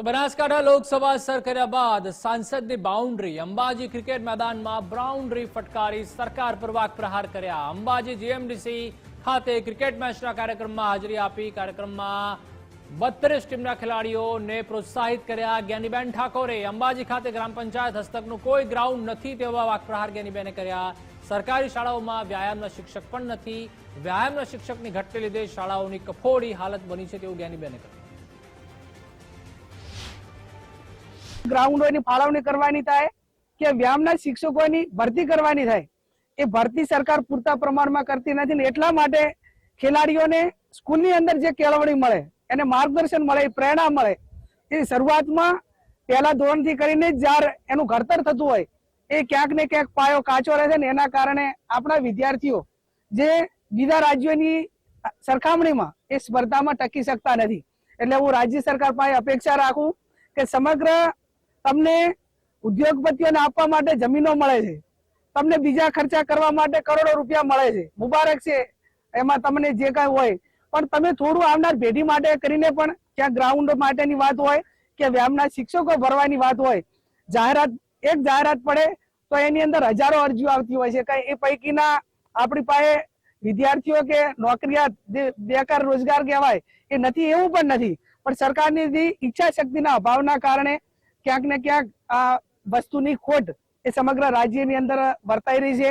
તો બનાસકાંઠા લોકસભા સર કર્યા બાદ સાંસદની બાઉન્ડ્રી અંબાજી ક્રિકેટ મેદાનમાં બાઉન્ડ્રી ફટકારી સરકાર પર વાક પ્રહાર કર્યા। અંબાજી જીએમડીસી ખાતે ક્રિકેટ મેચના કાર્યક્રમમાં હાજરી આપી। કાર્યક્રમમાં 32 ટીમના ખેલાડીઓને પ્રોત્સાહિત કર્યા। જ્ઞાનીબેન ઠાકોરે અંબાજી ખાતે ગ્રામ પંચાયત હસ્તકનું કોઈ ગ્રાઉન્ડ નથી તેવા વાક પ્રહાર જ્ઞાનીબેને કર્યા। સરકારી શાળાઓમાં વ્યાયામના શિક્ષક પણ નથી। વ્યાયામના શિક્ષકની ઘટને લીધે શાળાઓની કફોડી હાલત બની છે તેવું જ્ઞાનીબેને કહ્યું। ગ્રાઉન્ડોની ફાળવણી કરવાની થાય કે વ્યાયામના શિક્ષકોની ભરતી કરવાની થાય, એ ભરતી સરકાર પૂરતા પ્રમાણમાં કરતી નથી ને એટલા માટે ખેલાડીઓને સ્કૂલની અંદર જે કેળવણી મળે, એને માર્ગદર્શન મળે, પ્રેરણા મળે, એ શરૂઆતમાં પહેલા ધોરણથી કરીને જ્યારે એનું ઘડતર થતું હોય એ ક્યાંક ને ક્યાંક પાયો કાચો રહે છે ને એના કારણે આપણા વિદ્યાર્થીઓ જે બીજા રાજ્યોની સરખામણીમાં એ સ્પર્ધામાં ટકી શકતા નથી। એટલે હું રાજ્ય સરકાર પાસે અપેક્ષા રાખું કે સમગ્ર તમને ઉદ્યોગપતિઓને આપવા માટે જમીનો મળે છે, તમને બીજા ખર્ચા કરવા માટે કરોડો રૂપિયા મળે છે, મુબારક છે એમાં તમને જે કઈ હોય, પણ તમે થોડું આવનાર પેઢી માટે કરીને પણ ક્યાં ગ્રાઉન્ડ માટેની વાત હોય કે વ્યાયામના શિક્ષકો ભરવાની વાત હોય, જાહેરાત પડે તો એની અંદર હજારો અરજીઓ આવતી હોય છે, કઈ એ પૈકીના આપણી પાસે વિદ્યાર્થીઓ કે નોકરિયાત જે બેકાર રોજગાર કહેવાય એ નથી એવું પણ નથી, પણ સરકારની ઈચ્છા શક્તિના અભાવના કારણે ક્યાંક ને ક્યાંક આ વસ્તુની ખોટ એ સમગ્ર રાજ્યની અંદર વર્તાઈ રહી છે।